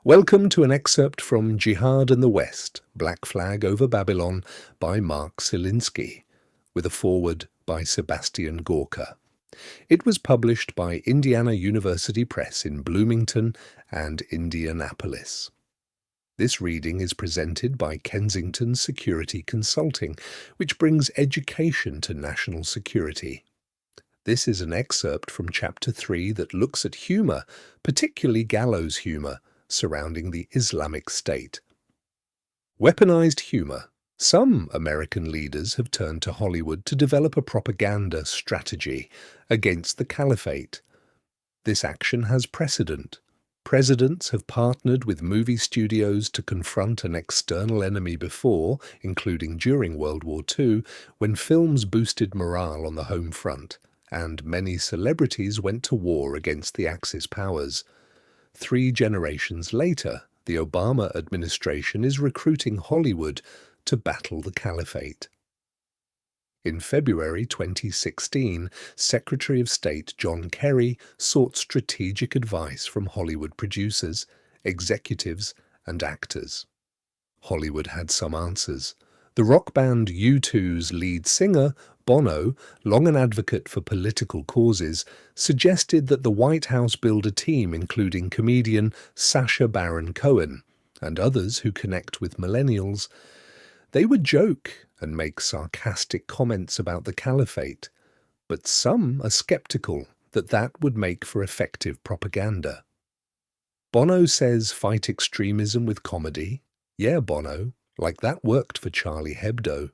Welcome to an excerpt from Jihad in the West, Black Flag over Babylon by Mark Selinsky, with a foreword by Sebastian Gorka. It was published by Indiana University Press in Bloomington and Indianapolis. This reading is presented by Kensington Security Consulting, which brings education to national security. This is an excerpt from Chapter 3 that looks at humour, particularly gallows humour, surrounding the Islamic State. Weaponized humour. Some American leaders have turned to Hollywood to develop a propaganda strategy against the Caliphate. This action has precedent. Presidents have partnered with movie studios to confront an external enemy before, including during World War II, when films boosted morale on the home front, and many celebrities went to war against the Axis powers. 3 generations later, the Obama administration is recruiting Hollywood to battle the Caliphate. In February 2016, Secretary of State John Kerry sought strategic advice from Hollywood producers, executives, and actors. Hollywood had some answers. The rock band U2's lead singer, Bono, long an advocate for political causes, suggested that the White House build a team including comedian Sacha Baron Cohen and others who connect with millennials. They would joke and make sarcastic comments about the Caliphate, but some are skeptical that that would make for effective propaganda. Bono says fight extremism with comedy. Yeah, Bono, like that worked for Charlie Hebdo.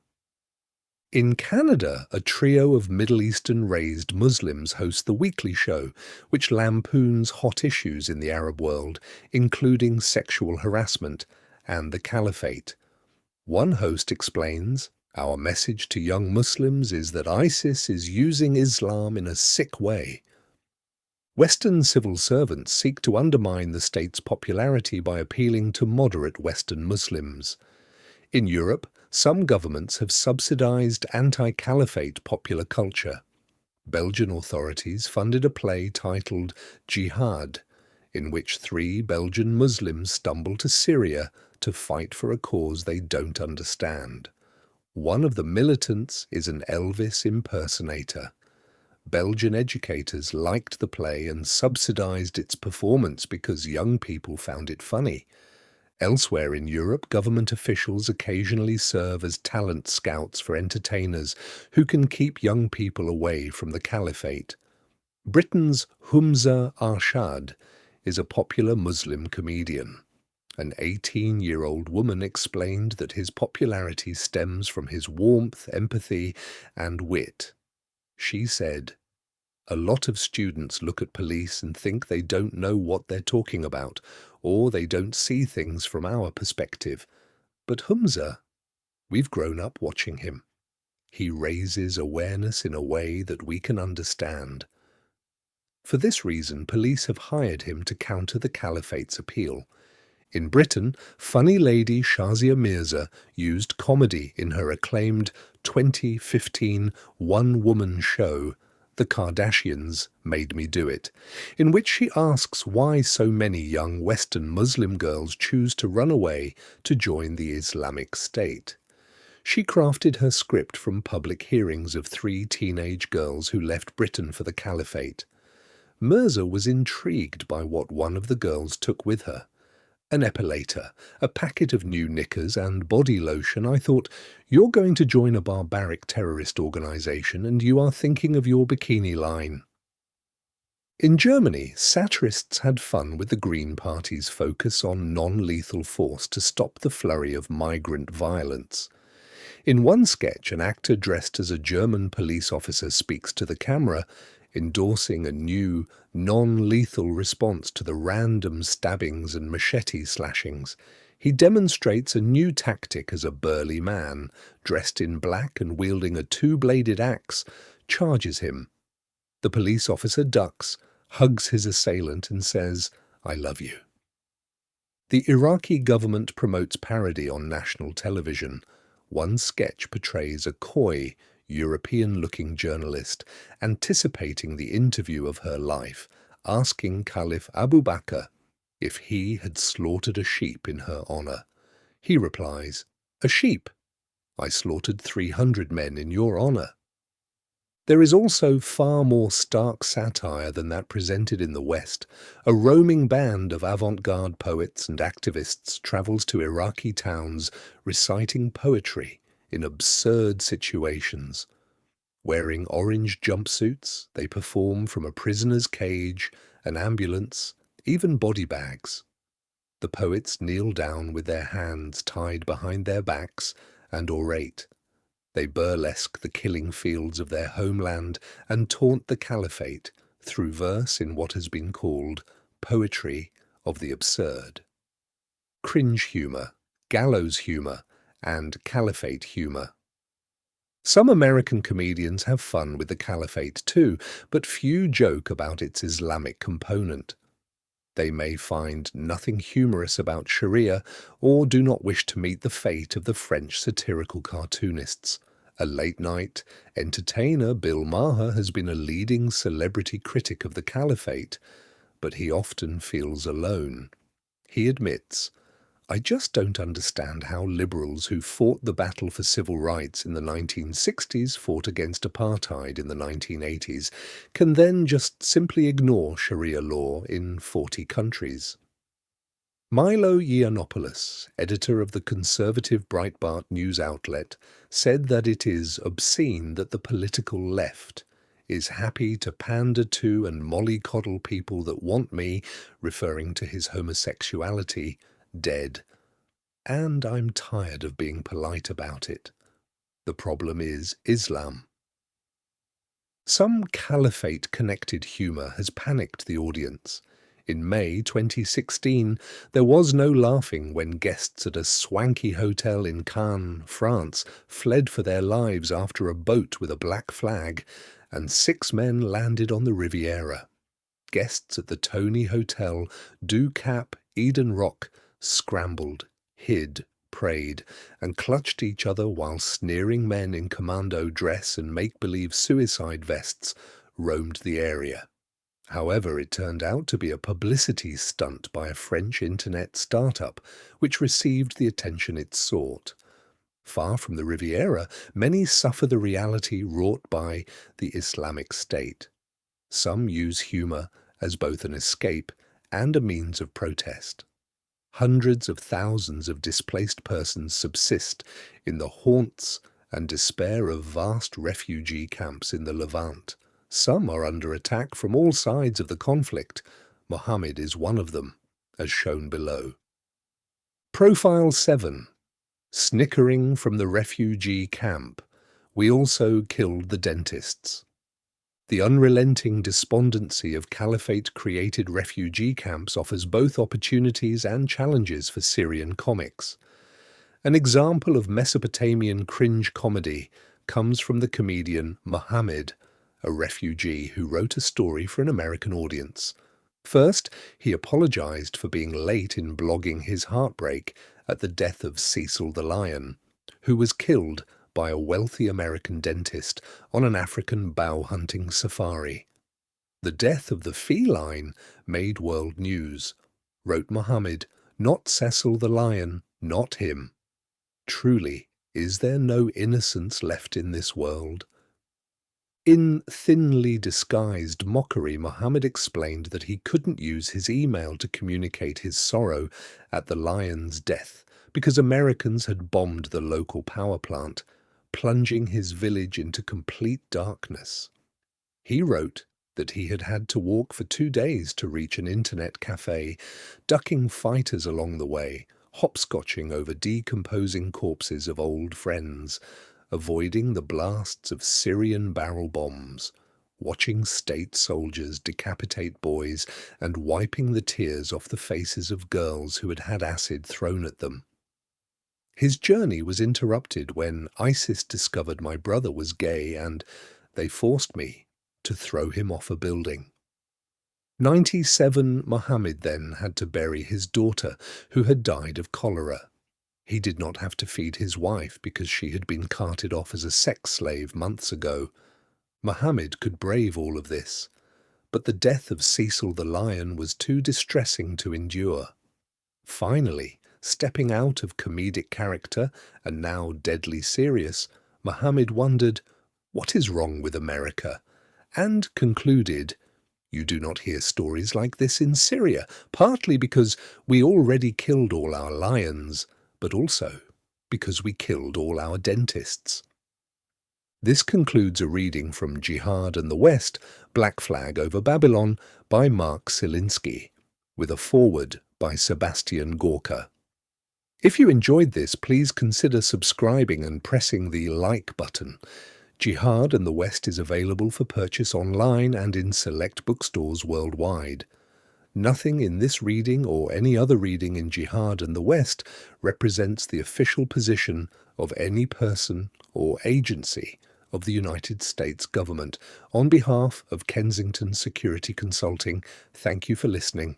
In Canada, a trio of Middle Eastern-raised Muslims host The Weekly Show, which lampoons hot issues in the Arab world, including sexual harassment and the Caliphate. One host explains, "Our message to young Muslims is that ISIS is using Islam in a sick way." Western civil servants seek to undermine the state's popularity by appealing to moderate Western Muslims. In Europe, some governments have subsidized anti-caliphate popular culture. Belgian authorities funded a play titled Jihad, in which 3 Belgian Muslims stumble to Syria to fight for a cause they don't understand. One of the militants is an Elvis impersonator. Belgian educators liked the play and subsidized its performance because young people found it funny. Elsewhere in Europe, government officials occasionally serve as talent scouts for entertainers who can keep young people away from the Caliphate. Britain's Humza Arshad is a popular Muslim comedian. An 18-year-old woman explained that his popularity stems from his warmth, empathy, and wit. She said, "A lot of students look at police and think they don't know what they're talking about, or they don't see things from our perspective. But Humza, we've grown up watching him. He raises awareness in a way that we can understand." For this reason, police have hired him to counter the Caliphate's appeal. In Britain, funny lady Shazia Mirza used comedy in her acclaimed 2015 one-woman show, The Kardashians Made Me Do It, in which she asks why so many young Western Muslim girls choose to run away to join the Islamic State. She crafted her script from public hearings of 3 teenage girls who left Britain for the Caliphate. Mirza was intrigued by what one of the girls took with her. An epilator, a packet of new knickers and body lotion. I thought, you're going to join a barbaric terrorist organization and you are thinking of your bikini line. In Germany, satirists had fun with the Green Party's focus on non-lethal force to stop the flurry of migrant violence. In one sketch, an actor dressed as a German police officer speaks to the camera, endorsing a new, non-lethal response to the random stabbings and machete slashings. He demonstrates a new tactic as a burly man, dressed in black and wielding a 2-bladed axe, charges him. The police officer ducks, hugs his assailant and says, "I love you." The Iraqi government promotes parody on national television. One sketch portrays a coy, European-looking journalist anticipating the interview of her life, asking Caliph Abu Bakr, if he had slaughtered a sheep in her honour. He replies, "A sheep? I slaughtered 300 men in your honour." There is also far more stark satire than that presented in the West. A roaming band of avant-garde poets and activists travels to Iraqi towns reciting poetry in absurd situations. Wearing orange jumpsuits, they perform from a prisoner's cage, an ambulance, even body bags. The poets kneel down with their hands tied behind their backs and orate. They burlesque the killing fields of their homeland and taunt the Caliphate through verse in what has been called poetry of the absurd. Cringe humour, gallows humour, and Caliphate humour. Some American comedians have fun with the Caliphate too, but few joke about its Islamic component. They may find nothing humorous about Sharia or do not wish to meet the fate of the French satirical cartoonists. A late-night entertainer, Bill Maher, has been a leading celebrity critic of the Caliphate, but he often feels alone. He admits, "I just don't understand how liberals who fought the battle for civil rights in the 1960s fought against apartheid in the 1980s can then just simply ignore Sharia law in 40 countries." Milo Yiannopoulos, editor of the conservative Breitbart news outlet, said that it is obscene that the political left is happy to pander to and mollycoddle people that want me, referring to his homosexuality, dead. And I'm tired of being polite about it. The problem is Islam. Some Caliphate-connected humour has panicked the audience. In May 2016, there was no laughing when guests at a swanky hotel in Cannes, France, fled for their lives after a boat with a black flag, and 6 men landed on the Riviera. Guests at the Tony Hotel, Du Cap, Eden Rock, scrambled, hid, prayed, and clutched each other while sneering men in commando dress and make-believe suicide vests roamed the area. However, it turned out to be a publicity stunt by a French internet startup, which received the attention it sought. Far from the Riviera, many suffer the reality wrought by the Islamic State. Some use humour as both an escape and a means of protest. Hundreds of thousands of displaced persons subsist in the haunts and despair of vast refugee camps in the Levant. Some are under attack from all sides of the conflict. Mohammed is one of them, as shown below. Profile 7. Snickering from the refugee camp. We also killed the dentists. The unrelenting despondency of Caliphate-created refugee camps offers both opportunities and challenges for Syrian comics. An example of Mesopotamian cringe comedy comes from the comedian Mohammed, a refugee who wrote a story for an American audience. First, he apologized for being late in blogging his heartbreak at the death of Cecil the lion, who was killed by a wealthy American dentist on an African bow-hunting safari. The death of the feline made world news. Wrote Mohammed, "Not Cecil the lion, not him. Truly, is there no innocence left in this world?" In thinly disguised mockery, Mohammed explained that he couldn't use his email to communicate his sorrow at the lion's death because Americans had bombed the local power plant, plunging his village into complete darkness. He wrote that he had had to walk for 2 days to reach an internet cafe, ducking fighters along the way, hopscotching over decomposing corpses of old friends, avoiding the blasts of Syrian barrel bombs, watching state soldiers decapitate boys, and wiping the tears off the faces of girls who had had acid thrown at them. His journey was interrupted when ISIS discovered my brother was gay and they forced me to throw him off a building. 97 Mohammed then had to bury his daughter, who had died of cholera. He did not have to feed his wife because she had been carted off as a sex slave months ago. Mohammed could brave all of this, but the death of Cecil the Lion was too distressing to endure. Finally, stepping out of comedic character and now deadly serious, Muhammad wondered, "What is wrong with America?" and concluded, "You do not hear stories like this in Syria, partly because we already killed all our lions, but also because we killed all our dentists." This concludes a reading from Jihad and the West, Black Flag Over Babylon by Mark Selinsky, with a foreword by Sebastian Gorka. If you enjoyed this, please consider subscribing and pressing the like button. Jihad and the West is available for purchase online and in select bookstores worldwide. Nothing in this reading or any other reading in Jihad and the West represents the official position of any person or agency of the United States government. On behalf of Kensington Security Consulting, thank you for listening